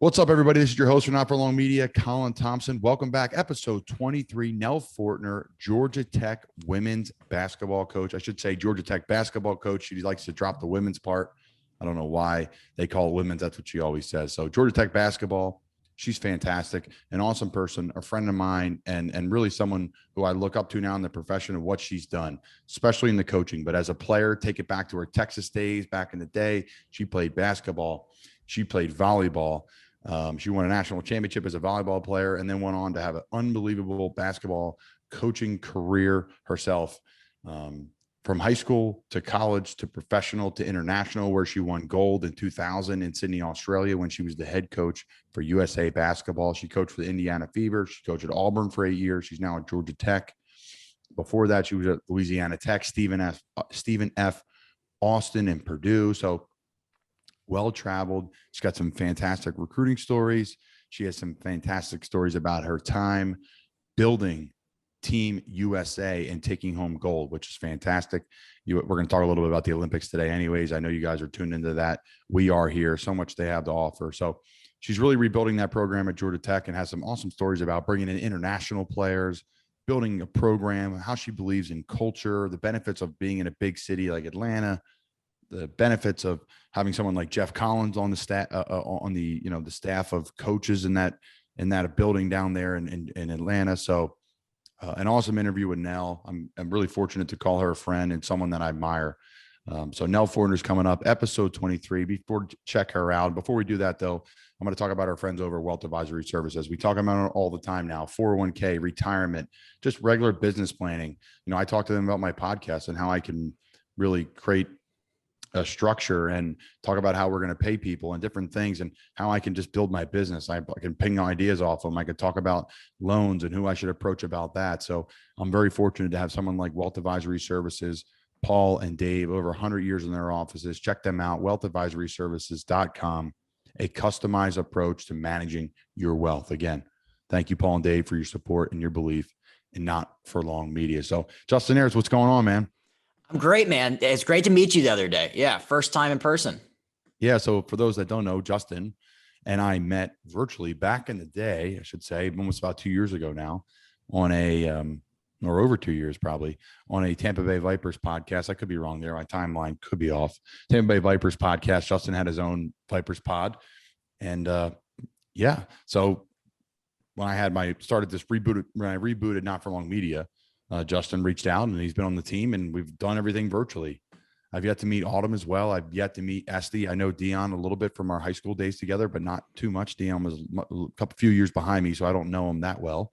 What's up, everybody? This is your host for Not For Long Media, Colin Thompson. Welcome back. Episode 23, Nell Fortner, Georgia Tech women's basketball coach. I should say Georgia Tech basketball coach. She likes to drop the women's part. I don't know why they call it women's. That's what she always says. So Georgia Tech basketball, she's fantastic, an awesome person, a friend of mine, and really someone who I look up to now in the profession of what she's done, especially in the coaching. But as a player, take it back to her Texas days back in the day. She played basketball. She played volleyball. She won a national championship as a volleyball player and then went on to have an unbelievable basketball coaching career herself, from high school to college to professional to international, where she won gold in 2000 in Sydney, Australia, when she was the head coach for USA Basketball. She coached for the Indiana Fever. She coached at Auburn for 8 years. She's now at Georgia Tech. Before that, she was at Louisiana Tech, Stephen F. Austin, and Purdue. So well-traveled. She's got some fantastic recruiting stories. She has some fantastic stories about her time building Team USA and taking home gold, which is fantastic. We're going to talk a little bit about the Olympics today anyways. I know you guys are tuned into that. We are here. So much they have to offer. So she's really rebuilding that program at Georgia Tech and has some awesome stories about bringing in international players, building a program, how she believes in culture, the benefits of being in a big city like Atlanta, the benefits of having someone like Jeff Collins on the staff, the staff of coaches in that building down there in Atlanta. So an awesome interview with Nell. I'm really fortunate to call her a friend and someone that I admire. So Nell Fortner is coming up, episode 23. Check her out. Before we do that, though, I'm going to talk about our friends over at Wealth Advisory Services. We talk about it all the time now: 401k, retirement, just regular business planning. I talk to them about my podcast and how I can really create a structure and talk about how we're going to pay people and different things and how I can just build my business. I can ping ideas off them. I could talk about loans and who I should approach about that. So I'm very fortunate to have someone like Wealth Advisory Services, Paul and Dave, over 100 years in their offices. Check them out, wealthadvisoryservices.com, a customized approach to managing your wealth. Again, thank you, Paul and Dave, for your support and your belief in Not For Long Media. So Justin Ayers, what's going on, man? I'm great, man. It's great to meet you the other day. Yeah. First time in person. Yeah. So for those that don't know, Justin and I met virtually back in the day, I should say, almost about 2 years ago now, on or over 2 years probably, on a Tampa Bay Vipers podcast. I could be wrong there. My timeline could be off. Tampa Bay Vipers podcast. Justin had his own Vipers pod. And yeah. So when I rebooted Not For Long Media, Justin reached out and he's been on the team and we've done everything virtually. I've yet to meet Autumn as well. I've yet to meet Esty. I know Dion a little bit from our high school days together, but not too much. Dion was a few years behind me, so I don't know him that well.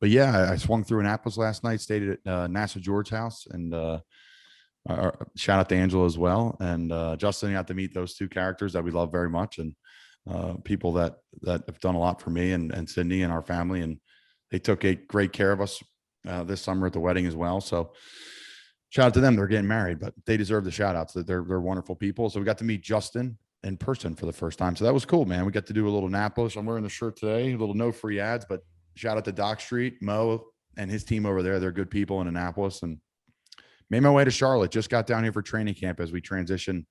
But yeah, I swung through Annapolis last night, stayed at NASA George House, and shout out to Angela as well. And Justin got to meet those two characters that we love very much, and people that have done a lot for me and Sydney and our family. And they took great care of us this summer at the wedding as well. So shout out to them. They're getting married, but they deserve the shout outs. That they're wonderful people. So we got to meet Justin in person for the first time. So that was cool, man. We got to do a little Annapolis. I'm wearing the shirt today, a little no free ads, but shout out to Doc Street, Mo and his team over there. They're good people in Annapolis, and made my way to Charlotte. Just got down here for training camp as we transition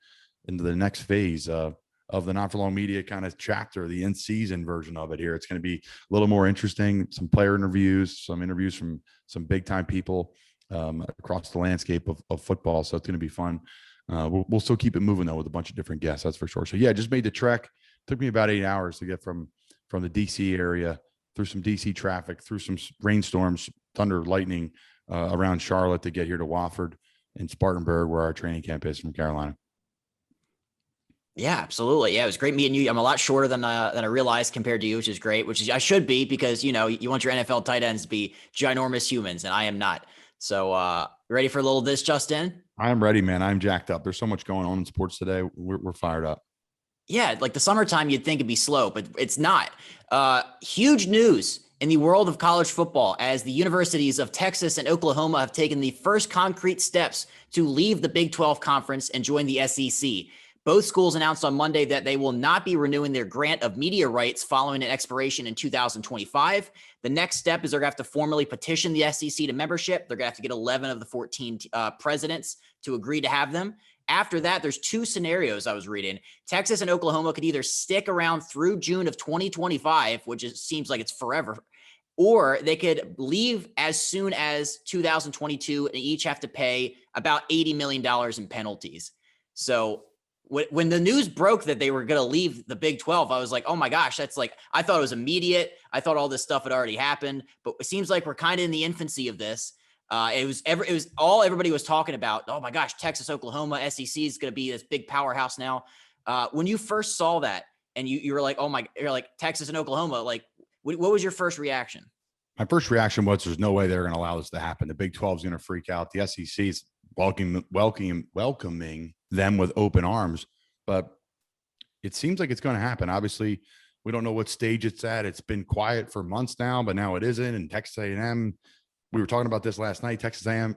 into the next phase of the Not For Long Media kind of chapter, the in-season version of it here. It's going to be a little more interesting, some player interviews, some interviews from some big-time people across the landscape of football. So it's going to be fun. We'll still keep it moving, though, with a bunch of different guests, that's for sure. So, yeah, just made the trek. Took me about 8 hours to get from the D.C. area, through some D.C. traffic, through some rainstorms, thunder, lightning around Charlotte to get here to Wofford and Spartanburg, where our training camp is, from Carolina. Yeah, absolutely. Yeah, it was great meeting you. I'm a lot shorter than I realized compared to you, which is great, I should be, because, you want your NFL tight ends to be ginormous humans, and I am not. So ready for a little of this, Justin? I'm ready, man. I'm jacked up. There's so much going on in sports today. We're fired up. Yeah, like the summertime, you'd think it'd be slow, but it's not. Huge news in the world of college football, as the universities of Texas and Oklahoma have taken the first concrete steps to leave the Big 12 conference and join the SEC. Both schools announced on Monday that they will not be renewing their grant of media rights following an expiration in 2025. The next step is they're going to have to formally petition the SEC to membership. They're going to have to get 11 of the 14 presidents to agree to have them. after that, there's two scenarios I was reading. Texas and Oklahoma could either stick around through June of 2025, which seems like it's forever, or they could leave as soon as 2022 and each have to pay about $80 million in penalties. So when the news broke that they were going to leave the Big 12, I was like, oh my gosh, that's like, I thought it was immediate. I thought all this stuff had already happened, but it seems like we're kind of in the infancy of this. It was all everybody was talking about. Oh my gosh, Texas, Oklahoma, SEC is going to be this big powerhouse now. When you first saw that and you were like, you're like Texas and Oklahoma, like what was your first reaction? My first reaction was there's no way they're going to allow this to happen. The Big 12 is going to freak out. The SEC is welcoming them with open arms, but it seems like it's going to happen. Obviously, we don't know what stage it's at. It's been quiet for months now, but now it isn't. And Texas A&M, we were talking about this last night. Texas A&M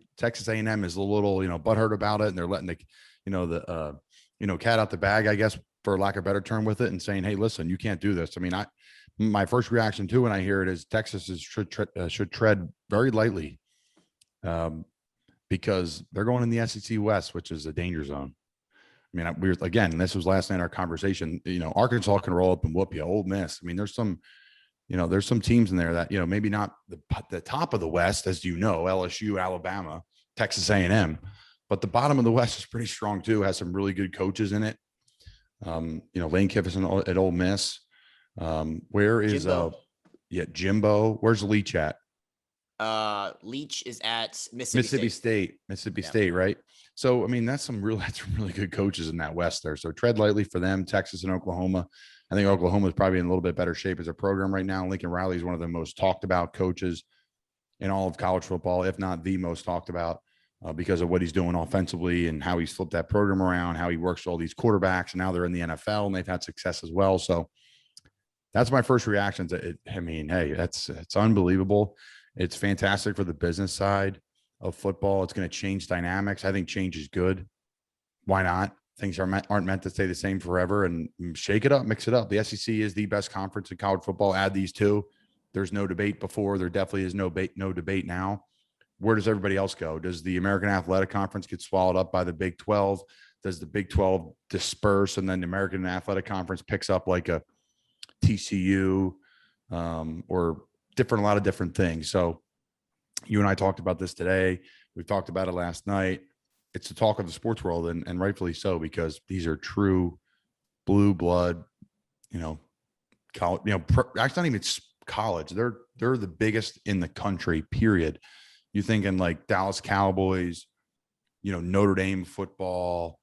is a little, butthurt about it, and they're letting the cat out the bag, I guess, for lack of a better term, with it, and saying, hey, listen, you can't do this. I mean, my first reaction too when I hear it is Texas should tread very lightly, because they're going in the SEC West, which is a danger zone. I mean, this was last night our conversation. Arkansas can roll up and whoop you. Ole Miss. I mean, there's some teams in there that maybe not the top of the West, as LSU, Alabama, Texas A&M, but the bottom of the West is pretty strong too. Has some really good coaches in it. Lane Kiffin at Ole Miss. Where is Jimbo? Where's Leach at? Leach is at Mississippi State, right? So I mean, that's some really good coaches in that West there. So tread lightly for them. Texas and Oklahoma. I think Oklahoma is probably in a little bit better shape as a program right now. Lincoln Riley is one of the most talked about coaches in all of college football, if not the most talked about, because of what he's doing offensively and how he's flipped that program around, how he works with all these quarterbacks, and now they're in the NFL and they've had success as well. So that's my first reaction to it. I mean, hey, it's unbelievable. It's fantastic for the business side of football. It's going to change dynamics. I think change is good. Why not? Things aren't meant to stay the same forever, and shake it up, mix it up. The SEC is the best conference in college football. Add these two. There's no debate before. There definitely is no debate now. Where does everybody else go? Does the American Athletic Conference get swallowed up by the Big 12? Does the Big 12 disperse and then the American Athletic Conference picks up like a TCU or a lot of different things? So you and I talked about this today. We talked about it last night. It's the talk of the sports world, and rightfully so, because these are true blue blood, college, actually not even college. They're the biggest in the country, period. You thinking like Dallas Cowboys, Notre Dame football.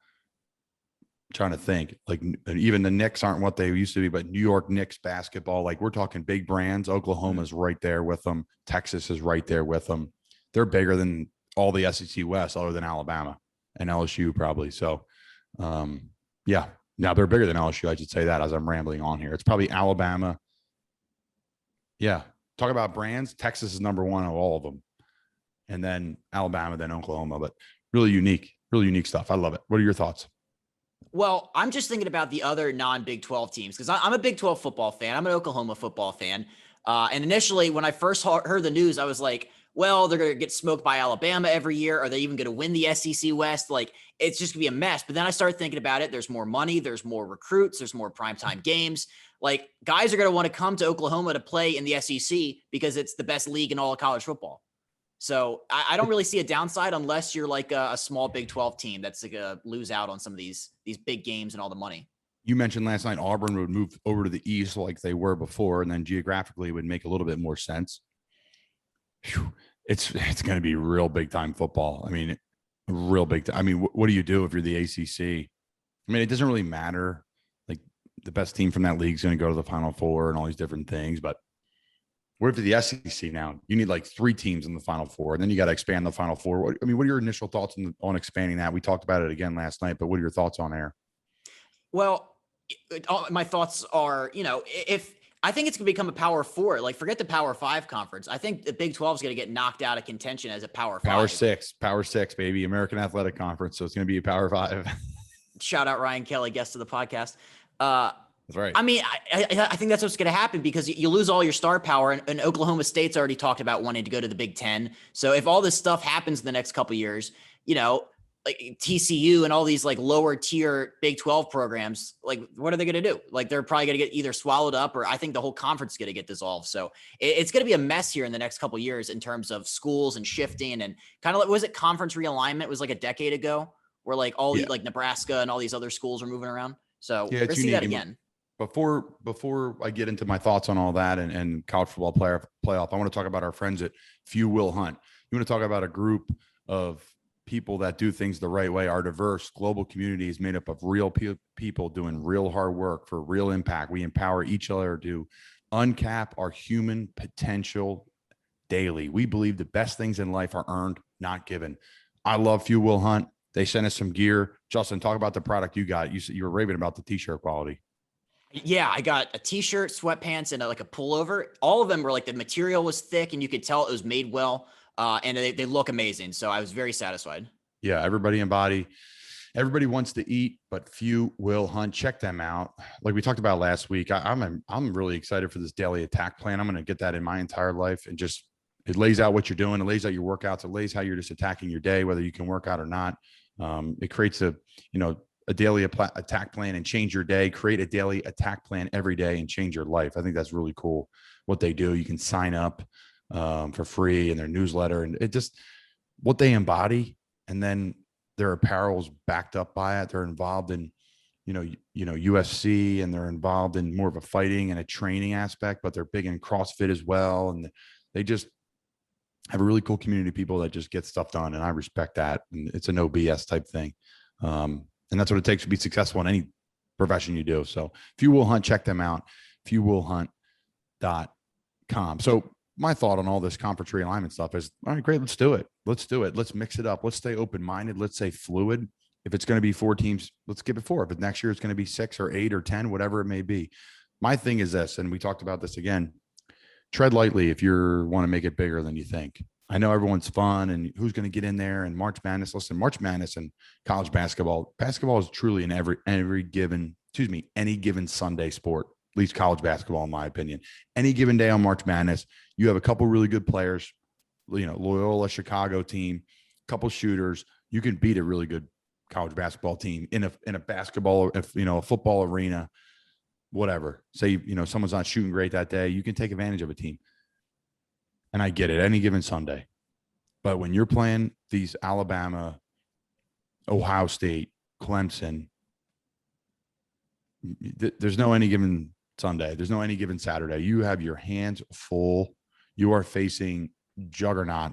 I'm trying to think, like even the Knicks aren't what they used to be, but New York Knicks basketball, like we're talking big brands. Oklahoma's right there with them. Texas is right there with them. They're bigger than all the SEC West, other than Alabama and LSU probably. So, yeah, now they're bigger than LSU. I should say that as I'm rambling on here. It's probably Alabama. Yeah. Talk about brands. Texas is number one of all of them. And then Alabama, then Oklahoma, but really unique stuff. I love it. What are your thoughts? Well, I'm just thinking about the other non-Big 12 teams, because I'm a Big 12 football fan. I'm an Oklahoma football fan. And initially, when I first heard the news, I was like, well, they're going to get smoked by Alabama every year. Are they even going to win the SEC West? Like, it's just going to be a mess. But then I started thinking about it. There's more money. There's more recruits. There's more primetime games. Like, guys are going to want to come to Oklahoma to play in the SEC because it's the best league in all of college football. So I don't really see a downside unless you're like a small Big 12 team that's going to lose out on some of these big games and all the money. You mentioned last night Auburn would move over to the East like they were before, and then geographically it would make a little bit more sense. Whew. It's going to be real big time football. I mean, real big time. I mean, what do you do if you're the ACC? I mean, it doesn't really matter. Like, the best team from that league is going to go to the Final Four and all these different things. But what if the SEC now? You need like 3 teams in the Final Four, and then you got to expand the Final Four. What are your initial thoughts on expanding that? We talked about it again last night, but what are your thoughts on air? Well, my thoughts are, if I think it's going to become a Power 4. Like, forget the Power 5 conference. I think the Big 12 is going to get knocked out of contention as a Power 5. Power 6, baby. American Athletic Conference. So it's going to be a Power 5. Shout out Ryan Kelly, guest of the podcast. That's right. I mean, I think that's what's going to happen, because you lose all your star power, and Oklahoma State's already talked about wanting to go to the Big 10. So if all this stuff happens in the next couple of years, like TCU and all these like lower tier Big 12 programs, like what are they going to do? Like they're probably going to get either swallowed up, or I think the whole conference is going to get dissolved. So it's going to be a mess here in the next couple of years in terms of schools and shifting, and kind of like, was it conference realignment? It was like a decade ago where like all the like Nebraska and all these other schools are moving around. So we're going to see that again. Before I get into my thoughts on all that and college football playoff, I want to talk about our friends at Few Will Hunt. You want to talk about a group of people that do things the right way. Our diverse global community is made up of real people doing real hard work for real impact. We empower each other to uncap our human potential daily. We believe the best things in life are earned, not given. I love Few Will Hunt. They sent us some gear. Justin, talk about the product you got. You were raving about the t-shirt quality. Yeah, I got a t-shirt, sweatpants, and like a pullover. All of them were like, the material was thick and you could tell it was made well. And they look amazing. So I was very satisfied. Yeah, everybody wants to eat, but few will hunt. Check them out. Like we talked about last week, I'm really excited for this daily attack plan. I'm going to get that in my entire life, and just, it lays out what you're doing. It lays out your workouts. It lays how you're just attacking your day, whether you can work out or not. It creates a daily attack plan and change your day. Create a daily attack plan every day and change your life. I think that's really cool what they do. You can sign up for free in their newsletter, and it just, what they embody, and then their apparel's backed up by it. They're involved in, UFC, and they're involved in more of a fighting and a training aspect, but they're big in CrossFit as well. And they just have a really cool community of people that just get stuff done. And I respect that. And it's a no BS type thing. And that's what it takes to be successful in any profession you do. So if you will hunt, check them out. fewwillhunt.com. So my thought on all this conference realignment stuff is, all right, great. Let's do it. Let's mix it up. Let's stay open-minded. Let's stay fluid. If it's going to be 4 teams, let's give it 4. If next year it's going to be 6 or 8 or 10, whatever it may be. My thing is this, and we talked about this again, tread lightly if you want to make it bigger than you think. I know everyone's fun and who's going to get in there, and March Madness. Listen, March Madness and college basketball is truly in any given Sunday sport, at least college basketball, in my opinion. Any given day on March Madness, you have a couple really good players, Loyola Chicago team, couple shooters. You can beat a really good college basketball team in a basketball, a football arena, whatever. Say, someone's not shooting great that day, you can take advantage of a team. And I get it, any given Sunday. But when you're playing these Alabama, Ohio State, Clemson, there's no any given Sunday. There's no any given Saturday. You have your hands full. You are facing juggernaut,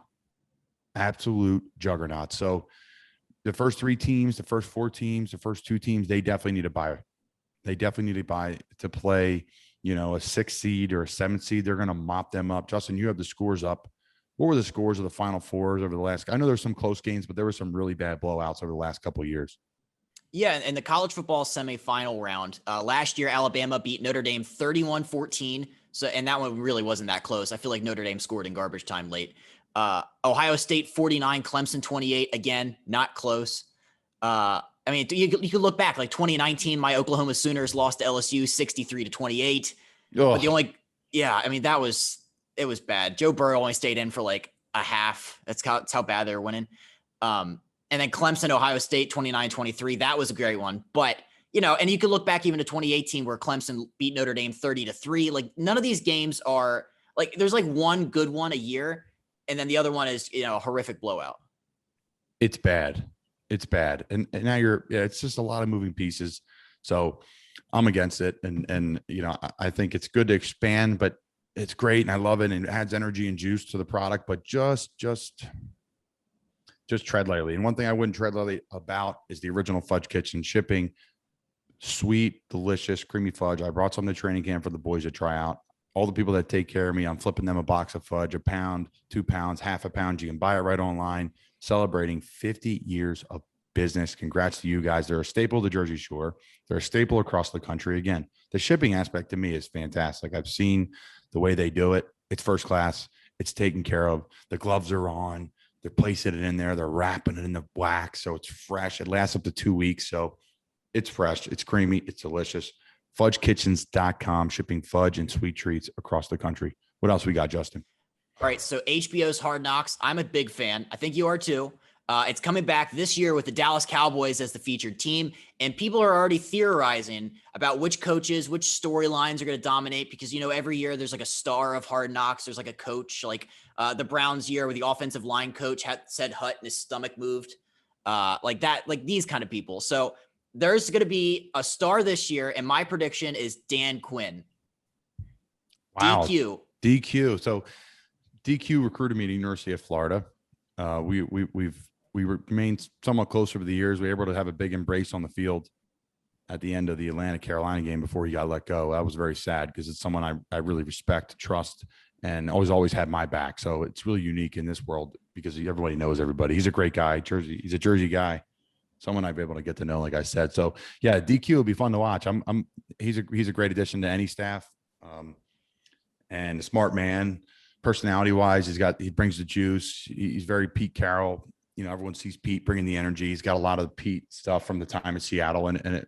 absolute juggernaut. So the first 3 teams, the first 4 teams, the first 2 teams, they definitely need to buy. They definitely need to buy to play, a 6 seed or a 7 seed. They're going to mop them up. Justin, you have the scores up. What were the scores of the Final Fours over the last? I know there's some close games, but there were some really bad blowouts over the last couple of years. Yeah, and the college football semifinal round, last year, Alabama beat Notre Dame 31-14. So, and that one really wasn't that close. I feel like Notre Dame scored in garbage time late. Ohio State 49, Clemson 28. Again, not close. You could look back, like 2019, my Oklahoma Sooners lost to LSU 63-28. But it was bad. Joe Burrow only stayed in for like a half. That's how bad they were winning. And then Clemson, Ohio State 29-23. That was a great one. But, and you could look back even to 2018 where Clemson beat Notre Dame 30-3. Like none of these games are like, there's like one good one a year. And then the other one is, a horrific blowout. It's bad. And now it's just a lot of moving pieces. So I'm against it. And I think it's good to expand, but it's great. And I love it. And it adds energy and juice to the product, but just tread lightly. And one thing I wouldn't tread lightly about is the original Fudge Kitchen shipping. Sweet, delicious, creamy fudge. I brought some to training camp for the boys to try out. All the people that take care of me, I'm flipping them a box of fudge, a pound, 2 pounds, half a pound. You can buy it right online. Celebrating 50 years of business. Congrats to you guys. They're a staple of the Jersey Shore. They're a staple across the country. Again, the shipping aspect to me is fantastic. I've seen the way they do it. It's first class. It's taken care of. The gloves are on. They're placing it in there. They're wrapping it in the wax. So it's fresh. It lasts up to 2 weeks. So it's fresh. It's creamy. It's delicious. FudgeKitchens.com, shipping fudge and sweet treats across the country. What else we got, Justin? All right. So HBO's Hard Knocks. I'm a big fan. I think you are too. It's coming back this year with the Dallas Cowboys as the featured team. And people are already theorizing about which coaches, which storylines are going to dominate because, every year there's like a star of Hard Knocks. There's like a coach, like the Browns year where the offensive line coach said Hut and his stomach moved like that, like these kind of people. So there's going to be a star this year. And my prediction is Dan Quinn. Wow. DQ. So DQ recruited me to the University of Florida. We remained somewhat close over the years. We were able to have a big embrace on the field at the end of the Atlanta-Carolina game before he got let go. That was very sad because it's someone I really respect, trust, and always had my back. So it's really unique in this world because everybody knows everybody. He's a great guy. He's a Jersey guy, someone I've been able to get to know, like I said. So yeah, DQ will be fun to watch. He's a great addition to any staff, and a smart man. Personality wise, he brings the juice. He's very Pete Carroll. Everyone sees Pete bringing the energy. He's got a lot of Pete stuff from the time in Seattle, and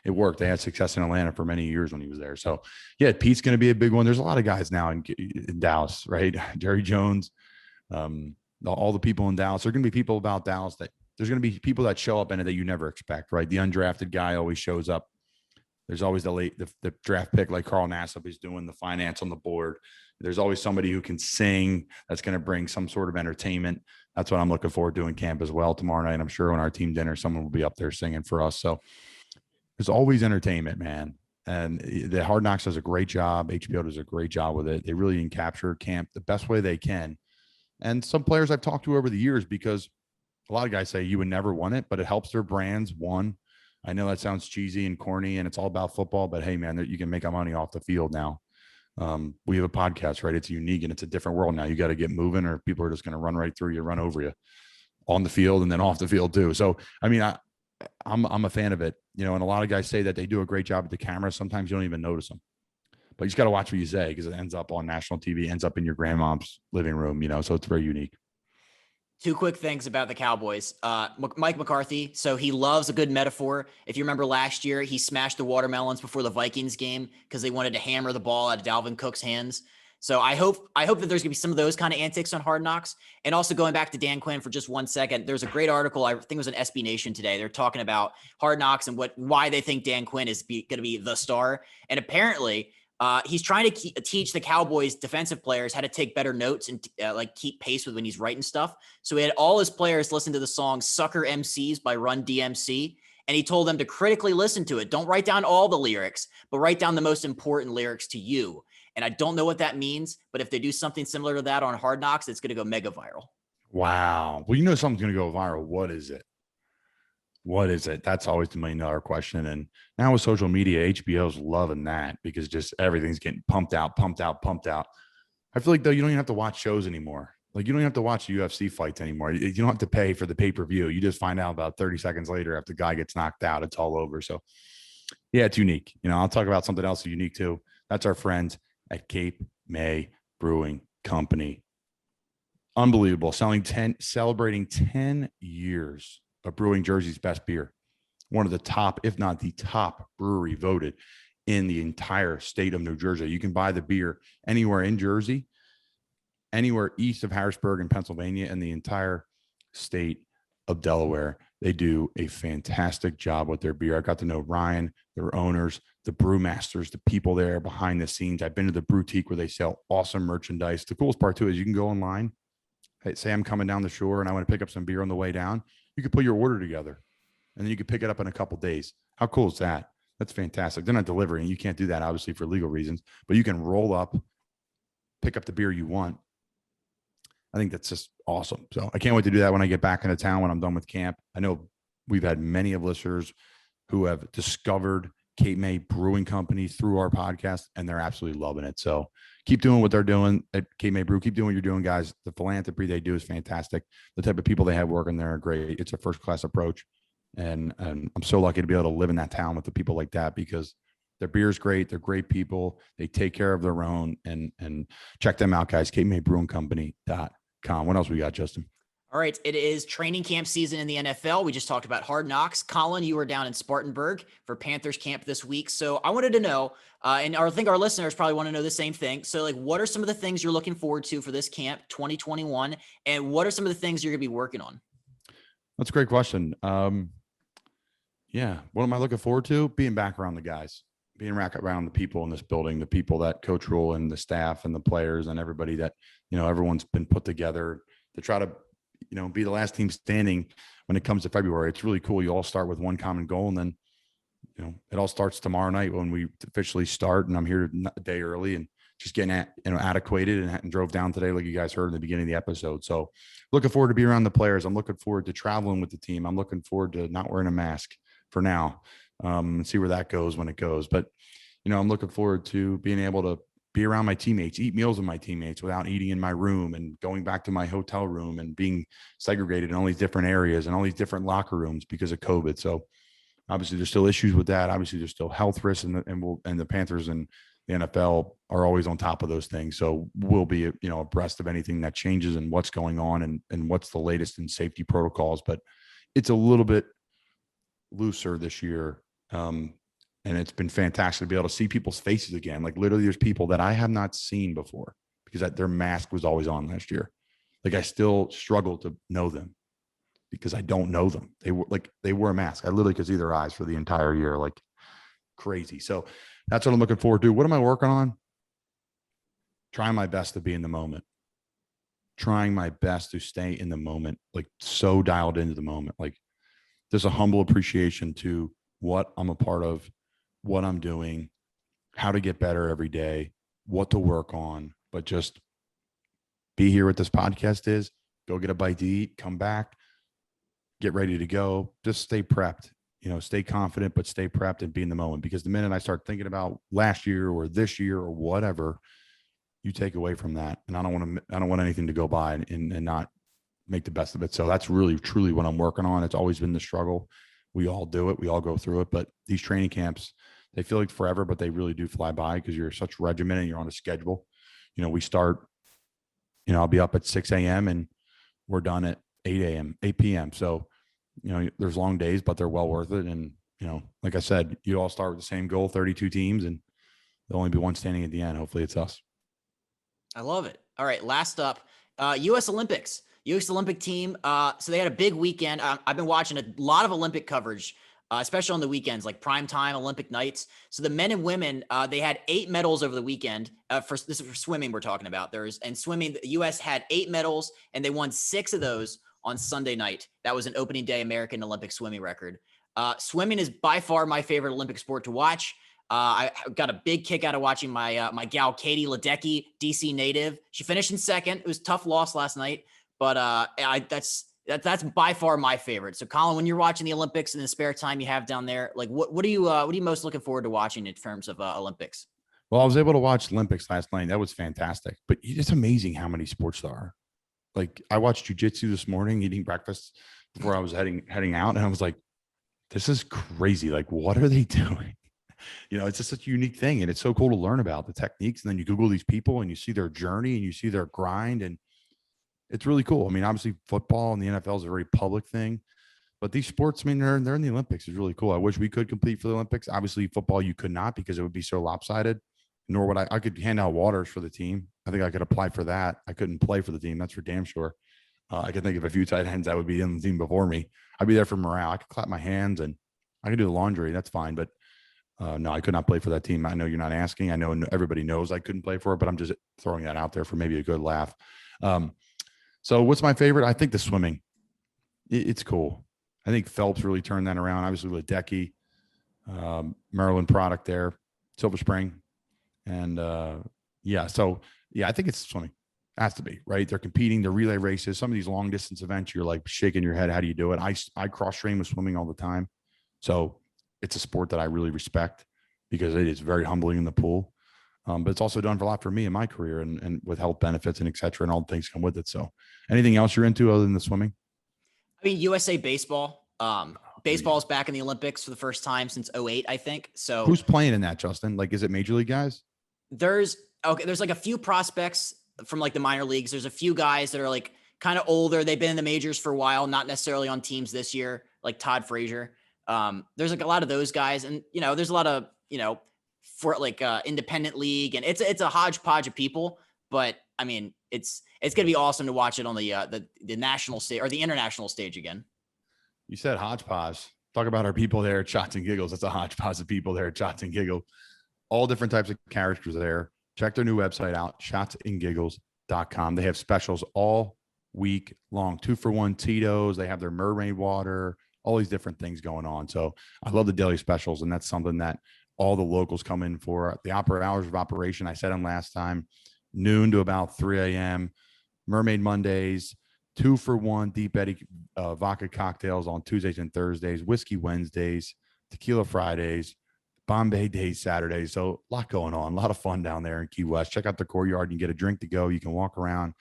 it worked. They had success in Atlanta for many years when he was there. So yeah, Pete's going to be a big one. There's a lot of guys now in Dallas, right? Jerry Jones, all the people in Dallas. There are going to be people about Dallas there's going to be people that show up in it that you never expect, right? The undrafted guy always shows up. There's always the draft pick like Carl Nassib is doing the finance on the board. There's always somebody who can sing that's going to bring some sort of entertainment. That's what I'm looking forward to in camp as well tomorrow night. I'm sure on our team dinner, someone will be up there singing for us. So there's always entertainment, man. And the Hard Knocks does a great job. HBO does a great job with it. They really can capture camp the best way they can. And some players I've talked to over the years, because a lot of guys say you would never want it, but it helps their brands. One, I know that sounds cheesy and corny and it's all about football, but hey, man, you can make money off the field now. We have a podcast, right? It's unique and it's a different world now. You got to get moving or people are just going to run right through you, run over you on the field and then off the field too. So, I mean, I'm a fan of it, and a lot of guys say that they do a great job at the camera. Sometimes you don't even notice them, but you just got to watch what you say because it ends up on national TV, ends up in your grandmom's living room, so it's very unique. Two quick things about the Cowboys. Mike McCarthy, so he loves a good metaphor. If you remember last year, he smashed the watermelons before the Vikings game because they wanted to hammer the ball out of Dalvin Cook's hands. So I hope that there's going to be some of those kind of antics on Hard Knocks. And also going back to Dan Quinn for just 1 second, there's a great article, I think it was on SB Nation today. They're talking about Hard Knocks and why they think Dan Quinn is going to be the star. And apparently he's trying to teach the Cowboys defensive players how to take better notes and keep pace with when he's writing stuff. So he had all his players listen to the song Sucker MCs by Run DMC. And he told them to critically listen to it. Don't write down all the lyrics, but write down the most important lyrics to you. And I don't know what that means, but if they do something similar to that on Hard Knocks, it's going to go mega viral. Wow. Well, something's going to go viral. What is it? What is it? That's always the $1 million question. And now with social media, HBO's loving that because just everything's getting pumped out. I feel like, though, you don't even have to watch shows anymore. Like, you don't have to watch UFC fights anymore. You don't have to pay for the pay-per-view. You just find out about 30 seconds later after the guy gets knocked out. It's all over. So, yeah, it's unique. I'll talk about something else unique, too. That's our friends at Cape May Brewing Company. Unbelievable. Celebrating 10 years of brewing Jersey's best beer. One of the top, if not the top brewery voted in the entire state of New Jersey. You can buy the beer anywhere in Jersey, anywhere east of Harrisburg in Pennsylvania, and the entire state of Delaware. They do a fantastic job with their beer. I got to know Ryan, their owners, the brewmasters, the people there behind the scenes. I've been to the boutique where they sell awesome merchandise. The coolest part too is you can go online. Hey, say I'm coming down the shore and I want to pick up some beer on the way down. You could put your order together and then you could pick it up in a couple days. How cool is that? That's fantastic. They're not delivering. You can't do that obviously for legal reasons, but you can roll up, pick up the beer you want. I think that's just awesome. So I can't wait to do that when I get back into town, when I'm done with camp. I know we've had many of listeners who have discovered Cape May Brewing Company through our podcast, and they're absolutely loving it. So keep doing what they're doing at Cape May Brew. Keep doing what you're doing, guys. The philanthropy they do is fantastic. The type of people they have working there are great. It's a first-class approach. And I'm so lucky to be able to live in that town with the people like that because their beer is great. They're great people. They take care of their own. And check them out, guys. CapeMayBrewingCompany.com. What else we got, Justin? All right. It is training camp season in the NFL. We just talked about Hard Knocks. Colin, you were down in Spartanburg for Panthers camp this week. So I wanted to know, and I think our listeners probably want to know the same thing. So what are some of the things you're looking forward to for this camp 2021? And what are some of the things you're going to be working on? That's a great question. Yeah. What am I looking forward to? Being back around the guys, being back around the people in this building, the people that Coach Rule and the staff and the players and everybody that, everyone's been put together to try to, be the last team standing when it comes to February. It's really cool. You all start with one common goal, and then, it all starts tomorrow night when we officially start. And I'm here a day early and just getting adequated and drove down today, like you guys heard in the beginning of the episode. So looking forward to be around the players. I'm looking forward to traveling with the team. I'm looking forward to not wearing a mask for now, and see where that goes when it goes. But, I'm looking forward to being able to be around my teammates, eat meals with my teammates without eating in my room, and going back to my hotel room and being segregated in all these different areas and all these different locker rooms because of COVID. So obviously there's still issues with that. Obviously there's still health risks, and the Panthers and the NFL are always on top of those things. So we'll be, abreast of anything that changes and what's going on and what's the latest in safety protocols. But it's a little bit looser this year. And it's been fantastic to be able to see people's faces again. Like literally there's people that I have not seen before because their mask was always on last year. Like I still struggle to know them because I don't know them. They wore a mask. I literally could see their eyes for the entire year, like crazy. So that's what I'm looking forward to. What am I working on? Trying my best to be in the moment. Trying my best to stay in the moment, like so dialed into the moment. Like there's a humble appreciation to what I'm a part of, what I'm doing, how to get better every day, what to work on, but just be here what this podcast is, go get a bite to eat, come back, get ready to go. Just stay prepped, stay confident, but stay prepped and be in the moment. Because the minute I start thinking about last year or this year or whatever, you take away from that. And I don't want anything to go by and not make the best of it. So that's really, truly what I'm working on. It's always been the struggle. We all do it. We all go through it. But these training camps, they feel like forever, but they really do fly by because you're such regimen and you're on a schedule. We start, I'll be up at 6 a.m. and we're done at 8 p.m. So, there's long days, but they're well worth it. And, like I said, you all start with the same goal, 32 teams, and there'll only be one standing at the end. Hopefully it's us. I love it. All right. Last up, U.S. Olympics. U.S. Olympic team. So they had a big weekend. I've been watching a lot of Olympic coverage, especially on the weekends, like primetime Olympic nights. So the men and women, they had 8 medals over the weekend. This is for swimming we're talking about. And swimming, the U.S. had 8 medals, and they won 6 of those on Sunday night. That was an opening day American Olympic swimming record. Swimming is by far my favorite Olympic sport to watch. I got a big kick out of watching my gal Katie Ledecky, DC native. She finished in second. It was a tough loss last night, but that's by far my favorite. So Colin, when you're watching the Olympics in the spare time you have down there, like what are you most looking forward to watching in terms of Olympics? Well, I was able to watch Olympics last night. That was fantastic. But it's amazing how many sports there are. Like I watched jujitsu this morning, eating breakfast before I was heading out, and I was like, this is crazy. Like, what are they doing? It's just such a unique thing, and it's so cool to learn about the techniques. And then you Google these people and you see their journey and you see their grind, and it's really cool. I mean, obviously football and the NFL is a very public thing, but these sports, I mean, they're in the Olympics. It's really cool. I wish we could compete for the Olympics. Obviously football, you could not because it would be so lopsided, nor would I could hand out waters for the team. I think I could apply for that. I couldn't play for the team. That's for damn sure. I could think of a few tight ends that would be in the team before me. I'd be there for morale. I could clap my hands and I could do the laundry. That's fine. But no, I could not play for that team. I know you're not asking. I know everybody knows I couldn't play for it, but I'm just throwing that out there for maybe a good laugh. So what's my favorite? I think the swimming. It's cool. I think Phelps really turned that around. Obviously Ledecky, Maryland product there, Silver Spring. And I think it's swimming. It has to be, right? They're competing, the relay races, some of these long distance events, you're like shaking your head. How do you do it? I cross train with swimming all the time. So it's a sport that I really respect because it is very humbling in the pool. But it's also done for a lot for me in my career and with health benefits and et cetera, and all the things come with it. So anything else you're into other than the swimming? I mean, USA baseball. Baseball is back in the Olympics for the first time since 2008, I think. So who's playing in that, Justin? Like, is it major league guys? There's like a few prospects from like the minor leagues. There's a few guys that are like kind of older. They've been in the majors for a while, not necessarily on teams this year, like Todd Frazier. There's like a lot of those guys, and there's a lot of for like independent league, and it's a hodgepodge of people. But I mean, it's gonna be awesome to watch it on the national stage or the international stage again. You said hodgepodge. Talk about our people there at Shots and Giggles. That's a hodgepodge of people there at Shots and Giggles. All different types of characters there. Check their new website out, shotsandgiggles.com. They have specials all week long. 2-for-1 Tito's. They have their mermaid water, all these different things going on. So I love the daily specials, and that's something that all the locals come in for. The hours of operation, I said them last time, noon to about 3 a.m. Mermaid Mondays, 2-for-1 Deep Eddy vodka cocktails on Tuesdays and Thursdays, whiskey Wednesdays, tequila Fridays, Bombay Days Saturdays. So a lot going on, a lot of fun down there in Key West. Check out the courtyard. You can get a drink to go. You can walk around.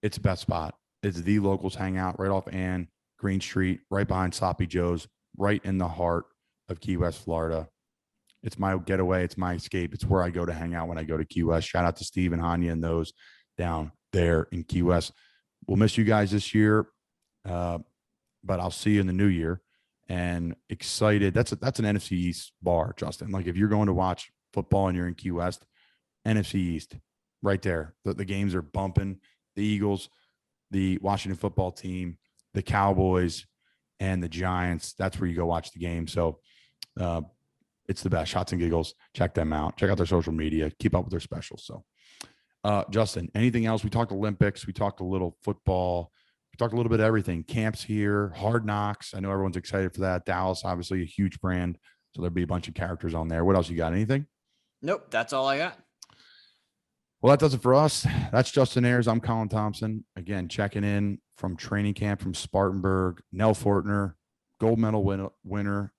It's the best spot. It's the locals hangout right off Ann Green Street, right behind Sloppy Joe's, right in the heart of Key West, Florida. It's my getaway. It's my escape. It's where I go to hang out when I go to Key West. Shout out to Steve and Hanya and those down there in Key West. We'll miss you guys this year, but I'll see you in the new year. And excited. That's an NFC East bar, Justin. Like if you're going to watch football and you're in Key West, NFC East, right there. The games are bumping. The Eagles, the Washington football team, the Cowboys, and the Giants. That's where you go watch the game. So it's the best. Shots and Giggles. Check them out. Check out their social media. Keep up with their specials. So, Justin, anything else? We talked Olympics. We talked a little football. We talked a little bit of everything. Camps here, Hard Knocks. I know everyone's excited for that. Dallas, obviously a huge brand. So there'll be a bunch of characters on there. What else you got? Anything? Nope. That's all I got. Well, that does it for us. That's Justin Ayers. I'm Colin Thompson. Again, checking in from training camp from Spartanburg. Nell Fortner, gold medal winner,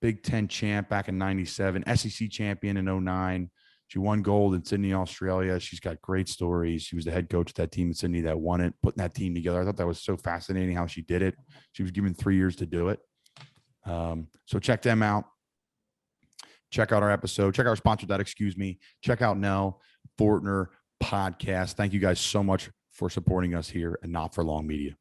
Big Ten champ back in 97, SEC champion in 09. She won gold in Sydney, Australia. She's got great stories. She was the head coach of that team in Sydney that won it, putting that team together. I thought that was so fascinating how she did it. She was given 3 years to do it. So check them out. Check out our episode. Check our sponsor, Check out Nell Fortner podcast. Thank you guys so much for supporting us here at Not For Long Media.